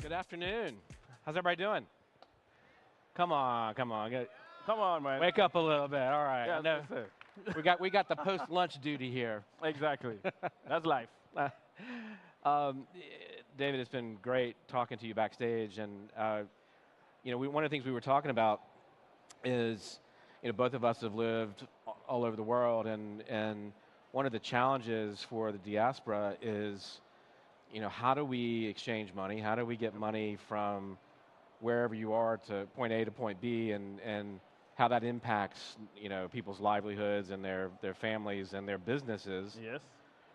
Good afternoon. How's everybody doing? Come on, come on. Come on, man. Wake up a little bit. All right. Yeah, I know that's it. we got the post-lunch duty here. Exactly. That's life. Um, David, it's been great talking to you backstage, and one of the things we were talking about is, both of us have lived all over the world, and one of the challenges for the diaspora is, how do we exchange money? How do we get money from wherever you are to point A to point B, and how that impacts, people's livelihoods and their families and their businesses. Yes.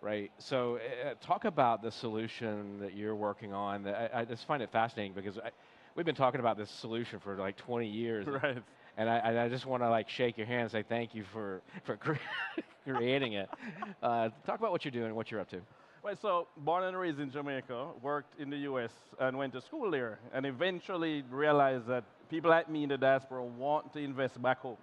Right. So talk about the solution that you're working on. I just find it fascinating because we've been talking about this solution for like 20 years. Right. And I just want to shake your hand and say thank you for creating it. Talk about what you're doing and what you're up to. Well, so born and raised in Jamaica, worked in the US and went to school there, and eventually realized that people like me in the diaspora want to invest back home.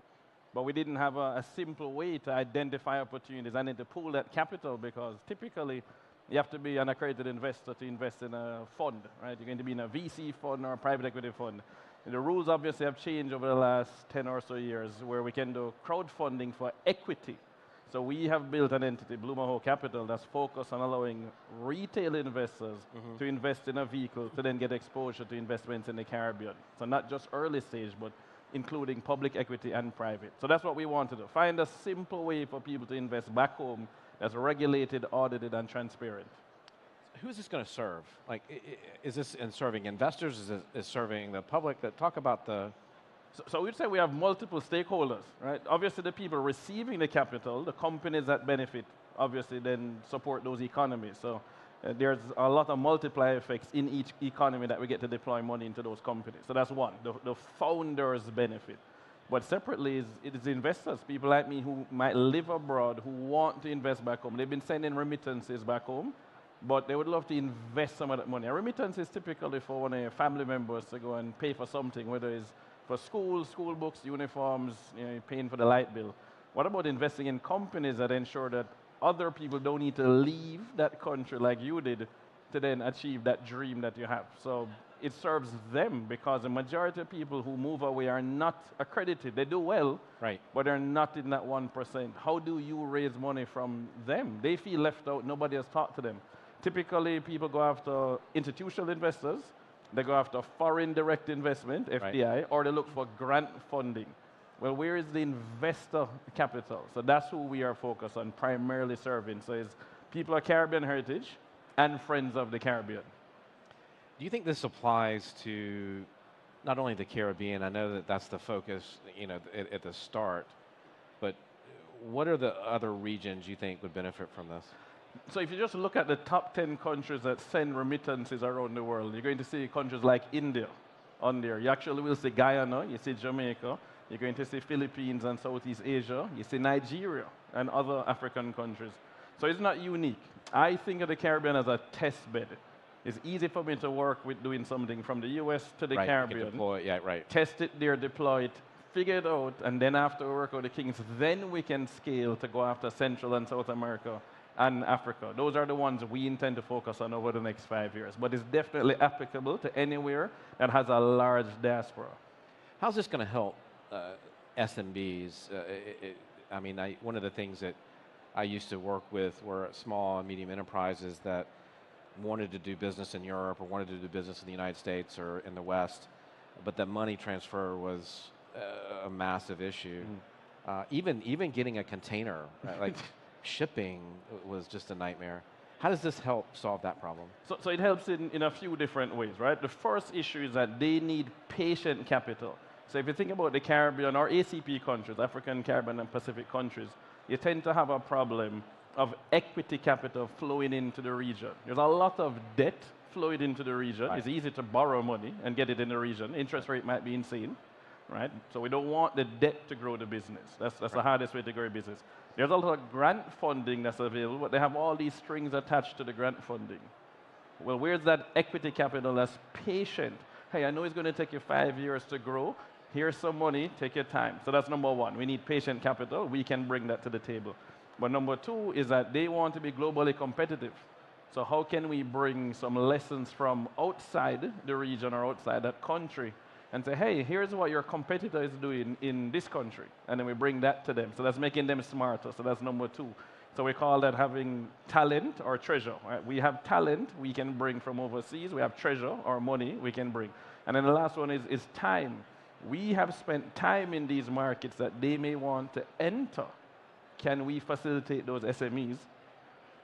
But we didn't have a simple way to identify opportunities and then to pool that capital, because typically you have to be an accredited investor to invest in a fund, right? You're going to be in a VC fund or a private equity fund. And the rules obviously have changed over the last 10 or so years, where we can do crowdfunding for equity. So we have built an entity, Mahoe Capital, that's focused on allowing retail investors to invest in a vehicle to then get exposure to investments in the Caribbean. So not just early stage, but including public equity and private. So that's what we want to do. Find a simple way for people to invest back home that's regulated, audited, and transparent. Who is this going to serve? Is this in serving investors? Is it serving the public? Talk about the... So we'd say we have multiple stakeholders, right? Obviously, the people receiving the capital, the companies that benefit, obviously then support those economies. So there's a lot of multiplier effects in each economy that we get to deploy money into those companies. So that's one, the founders benefit. But separately, it is investors, people like me who might live abroad, who want to invest back home. They've been sending remittances back home, but they would love to invest some of that money. A remittance is typically for one of your family members to go and pay for something, whether it's for school books, uniforms, you're paying for the light bill. What about investing in companies that ensure that other people don't need to leave that country like you did to then achieve that dream that you have? So it serves them, because the majority of people who move away are not accredited. They do well, right, but they're not in that 1%. How do you raise money from them? They feel left out. Nobody has talked to them. Typically, people go after institutional investors. They go after foreign direct investment, FDI, right, or they look for grant funding. Well, where is the investor capital? So that's who we are focused on, primarily serving. So it's people of Caribbean heritage and friends of the Caribbean. Do you think this applies to not only the Caribbean? I know that that's the focus, at the start, but what are the other regions you think would benefit from this? So if you just look at the top 10 countries that send remittances around the world, you're going to see countries like India on there. You actually will see Guyana, you see Jamaica, you're going to see Philippines and Southeast Asia, you see Nigeria and other African countries. So it's not unique. I think of the Caribbean as a test bed. It's easy for me to work with doing something from the US to the Caribbean. Test it there, deploy it, figure it out, and then after we work out the kinks, then we can scale to go after Central and South America and Africa. Those are the ones we intend to focus on over the next 5 years. But it's definitely applicable to anywhere that has a large diaspora. How's this going to help SMBs? One of the things that I used to work with were small and medium enterprises that wanted to do business in Europe or wanted to do business in the United States or in the West, but the money transfer was a massive issue. Even getting a container, right? Shipping was just a nightmare. How does this help solve that problem? So it helps in a few different ways, right? The first issue is that they need patient capital. So if you think about the Caribbean or ACP countries, African, Caribbean, and Pacific countries, you tend to have a problem of equity capital flowing into the region. There's a lot of debt flowing into the region. Right. It's easy to borrow money and get it in the region. Interest rate might be insane, right? So we don't want the debt to grow the business. That's right. The hardest way to grow a business. There's a lot of grant funding that's available, but they have all these strings attached to the grant funding. Well, where's that equity capital that's patient? Hey, I know it's going to take you 5 years to grow. Here's some money, take your time. So that's number one. We need patient capital. We can bring that to the table. But number two is that they want to be globally competitive. So how can we bring some lessons from outside the region or outside that country and say, hey, here's what your competitor is doing in this country. And then we bring that to them. So that's making them smarter. So that's number 2. So we call that having talent or treasure. Right? We have talent we can bring from overseas. We have treasure or money we can bring. And then the last one is time. We have spent time in these markets that they may want to enter. Can we facilitate those SMEs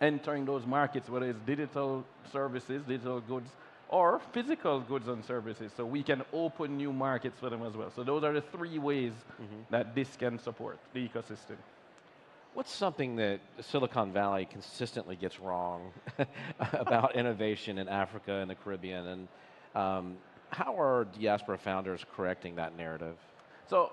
entering those markets, whether it's digital services, digital goods, or physical goods and services, so we can open new markets for them as well. So those are the 3 ways that this can support the ecosystem. What's something that Silicon Valley consistently gets wrong about innovation in Africa and the Caribbean, and how are diaspora founders correcting that narrative? So,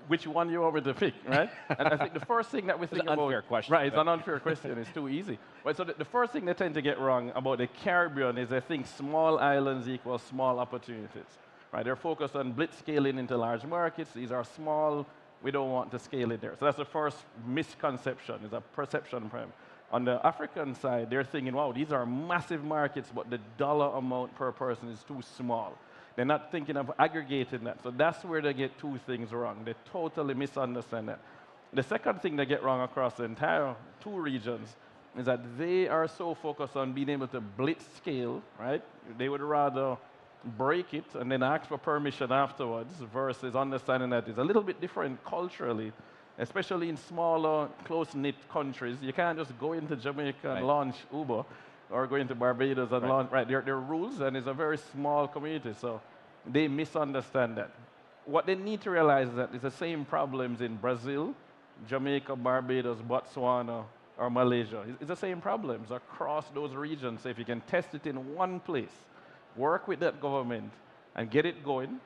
which one you want me to pick, right? And I think the first thing that we think about... It's an unfair question. Right, it's an unfair question. It's too easy. Right, so the first thing they tend to get wrong about the Caribbean is they think small islands equal small opportunities. Right, they're focused on blitz scaling into large markets. These are small. We don't want to scale it there. So that's the first misconception, is a perception problem. On the African side, they're thinking, wow, these are massive markets, but the dollar amount per person is too small. They're not thinking of aggregating that. So that's where they get 2 things wrong. They totally misunderstand that. The second thing they get wrong across the entire 2 regions is that they are so focused on being able to blitz scale, right? They would rather break it and then ask for permission afterwards versus understanding that it's a little bit different culturally, especially in smaller, close-knit countries. You can't just go into Jamaica and launch Uber, or go into Barbados and launch. Right, there are rules, and it's a very small community, so they misunderstand that. What they need to realize is that it's the same problems in Brazil, Jamaica, Barbados, Botswana, or Malaysia. It's the same problems across those regions. So if you can test it in one place, work with that government, and get it going,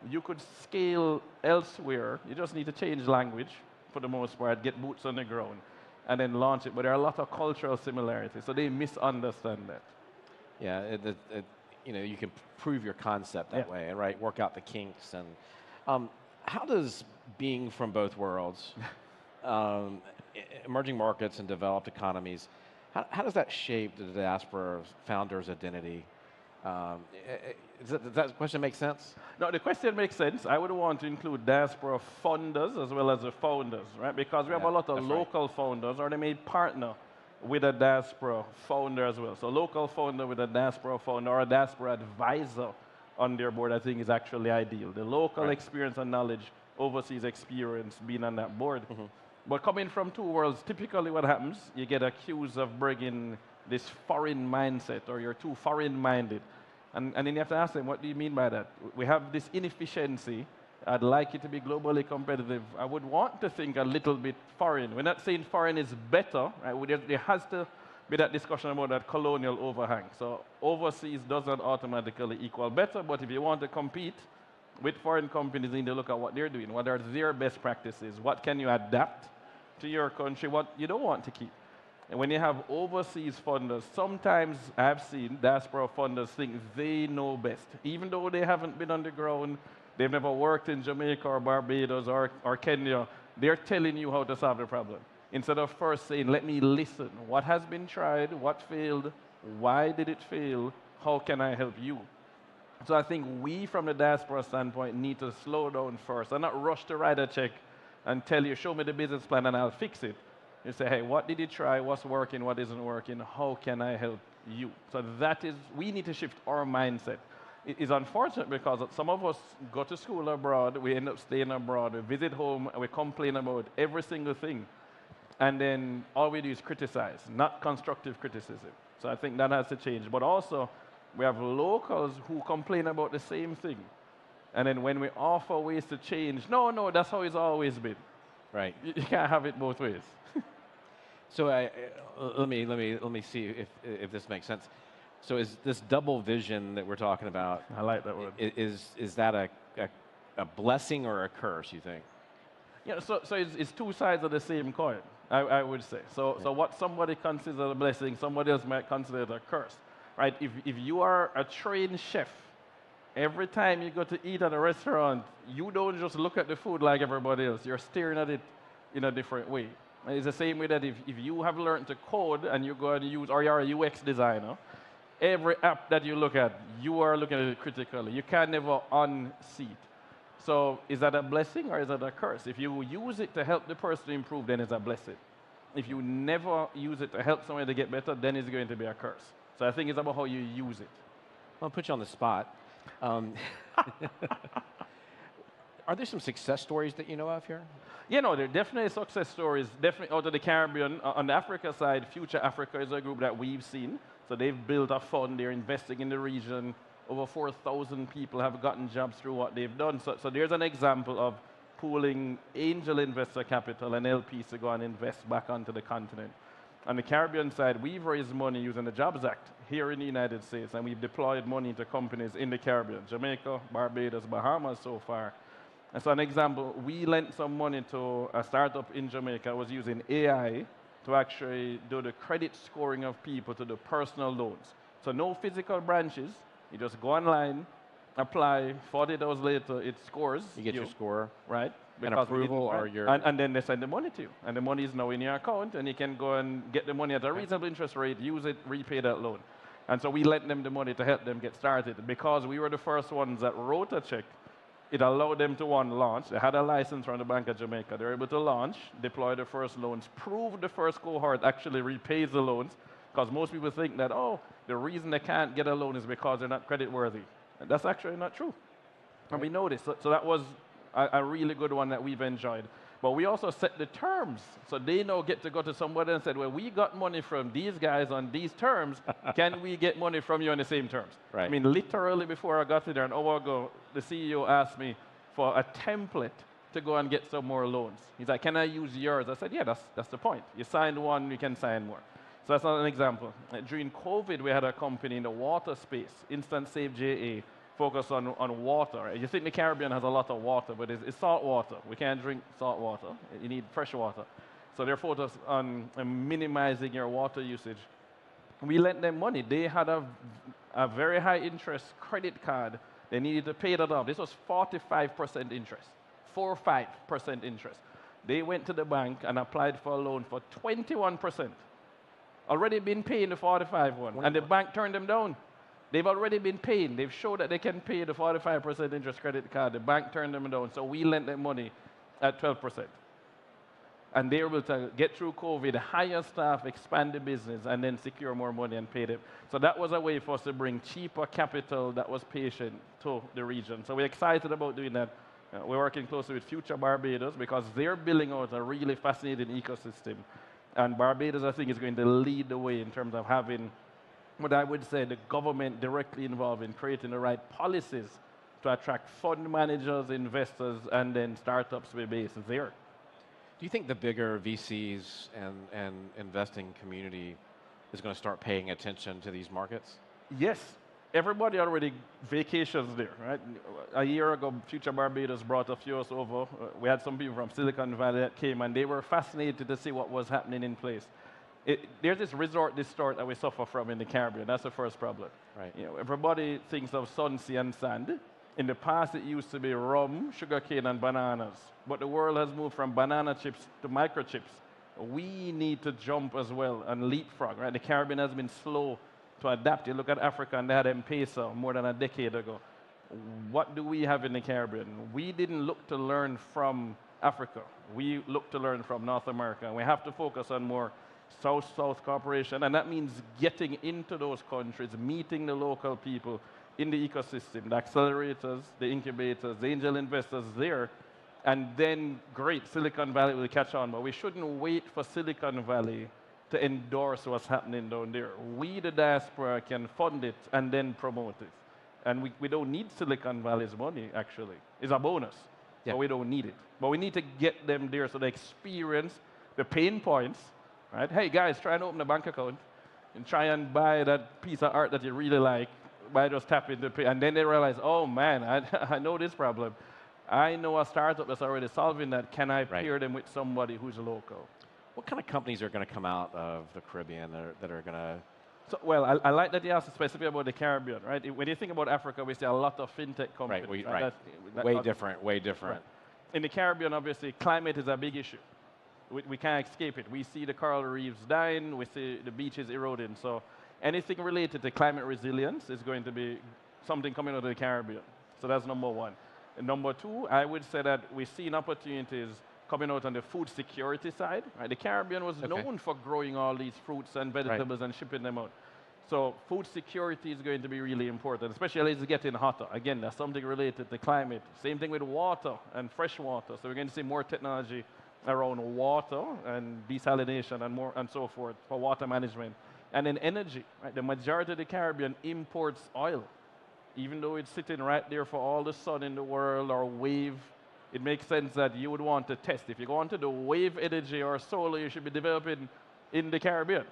you could scale elsewhere. You just need to change language, for the most part, get boots on the ground, and then launch it. But there are a lot of cultural similarities, so they misunderstand that. Yeah, you can prove your concept that way, right? Work out the kinks. And how does being from both worlds, emerging markets and developed economies, how does that shape the diaspora founder's identity? Does that question make sense? No, the question makes sense. I would want to include diaspora funders as well as the founders, right? Because we have a lot of local founders, or they may partner with a diaspora founder as well. So local founder with a diaspora founder or a diaspora advisor on their board, I think, is actually ideal. The local experience and knowledge, overseas experience being on that board. But coming from 2 worlds, typically what happens, you get accused of bringing this foreign mindset, or you're too foreign-minded. And then you have to ask them, what do you mean by that? We have this inefficiency. I'd like it to be globally competitive. I would want to think a little bit foreign. We're not saying foreign is better. Right? There has to be that discussion about that colonial overhang. So overseas doesn't automatically equal better, but if you want to compete with foreign companies, you need to look at what they're doing. What are their best practices? What can you adapt to your country? What you don't want to keep? And when you have overseas funders, sometimes I've seen diaspora funders think they know best. Even though they haven't been on the ground, they've never worked in Jamaica or Barbados or Kenya, they're telling you how to solve the problem. Instead of first saying, let me listen. What has been tried? What failed? Why did it fail? How can I help you? So I think we, from the diaspora standpoint, need to slow down first and not rush to write a check and tell you, show me the business plan and I'll fix it. You say, hey, what did you try? What's working? What isn't working? How can I help you? So that is, we need to shift our mindset. It is unfortunate because some of us go to school abroad, we end up staying abroad, we visit home, and we complain about every single thing. And then all we do is criticize, not constructive criticism. So I think that has to change. But also, we have locals who complain about the same thing. And then when we offer ways to change, no, that's how it's always been. Right. You can't have it both ways. So let me see if this makes sense. So is this double vision that we're talking about? I like that word. Is that a blessing or a curse, you think? Yeah. So it's 2 sides of the same coin, I would say. So what somebody considers a blessing, somebody else might consider it a curse, right? If you are a trained chef, every time you go to eat at a restaurant, you don't just look at the food like everybody else. You're staring at it in a different way. And it's the same way that if you have learned to code and you go and use, or you're a UX designer, every app that you look at, you are looking at it critically. You can never unsee it. So is that a blessing or is that a curse? If you use it to help the person improve, then it's a blessing. If you never use it to help someone to get better, then it's going to be a curse. So I think it's about how you use it. I'll put you on the spot. Are there some success stories that you know of here? Yeah, no, there are definitely success stories, definitely out of the Caribbean. On the Africa side, Future Africa is a group that we've seen. So they've built a fund, they're investing in the region. Over 4,000 people have gotten jobs through what they've done. So there's an example of pooling angel investor capital and LPs to go and invest back onto the continent. On the Caribbean side, we've raised money using the Jobs Act here in the United States, and we've deployed money into companies in the Caribbean, Jamaica, Barbados, Bahamas so far. And so an example, we lent some money to a startup in Jamaica, was using AI to actually do the credit scoring of people to do personal loans. So no physical branches, you just go online, apply, 48 hours later, it scores. You get your score. Right. An approval or your... And then they send the money to you. And the money is now in your account, and you can go and get the money at a reasonable interest rate, use it, repay that loan. And so we lent them the money to help them get started. Because we were the first ones that wrote a check, it allowed them to, one, launch. They had a license from the Bank of Jamaica. They were able to launch, deploy the first loans, prove the first cohort actually repays the loans, because most people think that, oh, the reason they can't get a loan is because they're not credit worthy. And that's actually not true. And we know this. So that was a really good one that we've enjoyed. But we also set the terms. So they now get to go to somebody and say, well, we got money from these guys on these terms. Can we get money from you on the same terms? Right. I mean, literally before I got to there, an hour ago, the CEO asked me for a template to go and get some more loans. He's like, can I use yours? I said, yeah, that's the point. You signed one, you can sign more. So that's not an example. During COVID, we had a company in the water space, Instant Save JA, focused on water. You think the Caribbean has a lot of water, but it's salt water. We can't drink salt water. You need fresh water. So they're focused on minimizing your water usage. We lent them money. They had a very high interest credit card. They needed to pay that off. This was 45% interest, 45% interest. They went to the bank and applied for a loan for 21%. Already been paying the 45 one, and the bank turned them down. They've already been paying. They've showed that they can pay the 45% interest credit card. The bank turned them down, so we lent them money at 12%. And they were able to get through COVID, hire staff, expand the business, and then secure more money and pay them. So that was a way for us to bring cheaper capital that was patient to the region. So we're excited about doing that. We're working closely with Future Barbados because they're building out a really fascinating ecosystem. And Barbados, I think, is going to lead the way in terms of having, what I would say, the government directly involved in creating the right policies to attract fund managers, investors, and then startups to be based there. Do you think the bigger VCs and investing community is going to start paying attention to these markets? Yes. Everybody already vacations there, right? A year ago, Future Barbados brought a few of us over. We had some people from Silicon Valley that came, and they were fascinated to see what was happening in place. There's this resort distort that we suffer from in the Caribbean. That's the first problem. Right. You know, everybody thinks of sun, sea, and sand. In the past, it used to be rum, sugarcane, and bananas. But the world has moved from banana chips to microchips. We need to jump as well and leapfrog, right? The Caribbean has been slow to adapt. You look at Africa, and they had M-Pesa more than a decade ago. What do we have in the Caribbean? We didn't look to learn from Africa. We look to learn from North America. And we have to focus on more South-South cooperation, and that means getting into those countries, meeting the local people in the ecosystem, the accelerators, the incubators, the angel investors there, and then great, Silicon Valley will catch on, but we shouldn't wait for Silicon Valley to endorse what's happening down there. We, the diaspora, can fund it and then promote it. And we don't need Silicon Valley's money, actually. It's a bonus, but we don't need it. But we need to get them there so they experience the pain points. Right? Hey guys, try and open a bank account and try and buy that piece of art that you really like by just tapping the pay. And then they realize, oh man, I know this problem. I know a startup that's already solving that. Can I pair them with somebody who's local? What kind of companies are going to come out of the Caribbean that are going to... So, well, I like that you asked specifically about the Caribbean, right? When you think about Africa, we see a lot of fintech companies. Right. Way different. Right. In the Caribbean, obviously, climate is a big issue. We can't escape it. We see the coral reefs dying, we see the beaches eroding. So anything related to climate resilience is going to be something coming out of the Caribbean. So that's number one. And number two, I would say that we're seeing opportunities coming out on the food security side. Right? The Caribbean was known for growing all these fruits and vegetables and shipping them out. So food security is going to be really important, especially as it's getting hotter. Again, that's something related to climate. Same thing with water and fresh water. So we're going to see more technology around water and desalination and more and so forth for water management. And then energy. Right? The majority of the Caribbean imports oil. Even though it's sitting right there for all the sun in the world or wave, it makes sense that you would want to test. If you go on to the wave energy or solar, you should be developing in the Caribbean.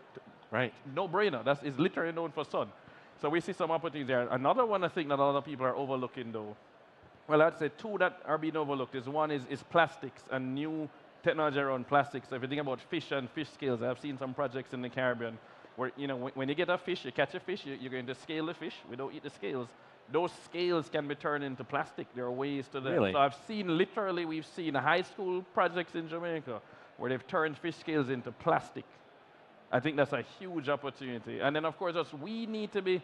Right. No brainer. It's literally known for sun. So we see some opportunities there. Another one I think that a lot of people are overlooking though, well, I'd say two that are being overlooked is one is plastics and new technology around plastics. So if you think about fish and fish scales, I've seen some projects in the Caribbean where, you know, when you get a fish, you catch a fish, you're going to scale the fish. We don't eat the scales. Those scales can be turned into plastic. There are ways to that. Really? So I've seen, literally, we've seen high school projects in Jamaica where they've turned fish scales into plastic. I think that's a huge opportunity. And then, of course, we need to be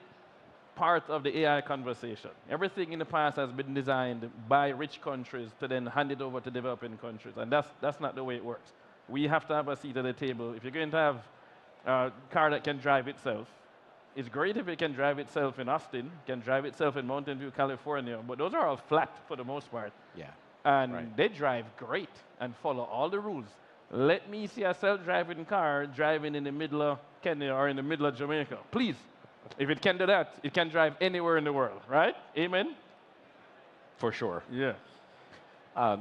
part of the AI conversation. Everything in the past has been designed by rich countries to then hand it over to developing countries. And that's not the way it works. We have to have a seat at the table. If you're going to have a car that can drive itself, it's great if it can drive itself in Austin, can drive itself in Mountain View, California, but those are all flat for the most part. Yeah. And they drive great and follow all the rules. Let me see a self-driving car driving in the middle of Kenya or in the middle of Jamaica. Please. If it can do that, it can drive anywhere in the world, right? Amen? For sure. Yeah.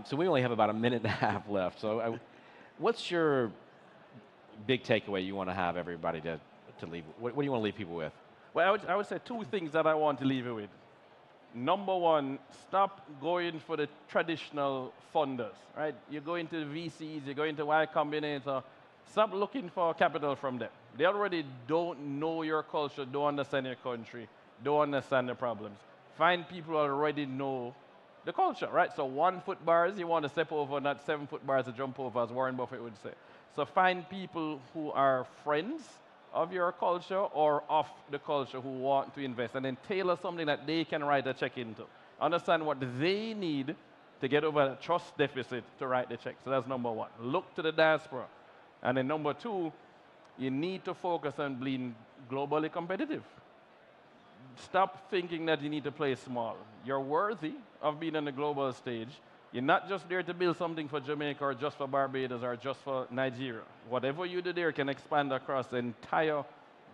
So we only have about a minute and a half left. So what's your big takeaway you want to have everybody to leave? What do you want to leave people with? Well, I would say two things that I want to leave you with. Number one, stop going for the traditional funders, right? You're going to the VCs, you're going to Y Combinator. Stop looking for capital from them. They already don't know your culture, don't understand your country, don't understand the problems. Find people who already know the culture, right? So 1 foot bars you want to step over, not 7 foot bars to jump over, as Warren Buffett would say. So find people who are friends of your culture or of the culture who want to invest, and then tailor something that they can write a check into. Understand what they need to get over the trust deficit to write the check. So that's number one. Look to the diaspora. And then number two, you need to focus on being globally competitive. Stop thinking that you need to play small. You're worthy of being on the global stage. You're not just there to build something for Jamaica or just for Barbados or just for Nigeria. Whatever you do there can expand across the entire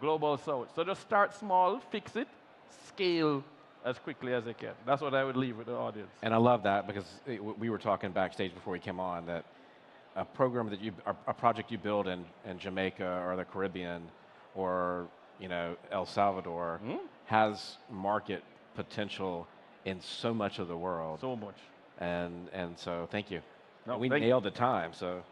global south. So just start small, fix it, scale as quickly as you can. That's what I would leave with the audience. And I love that because we were talking backstage before we came on that a program that a project you build in Jamaica or the Caribbean or El Salvador has market potential in so much of the world. So much. And so thank you. No, we nailed the time, so.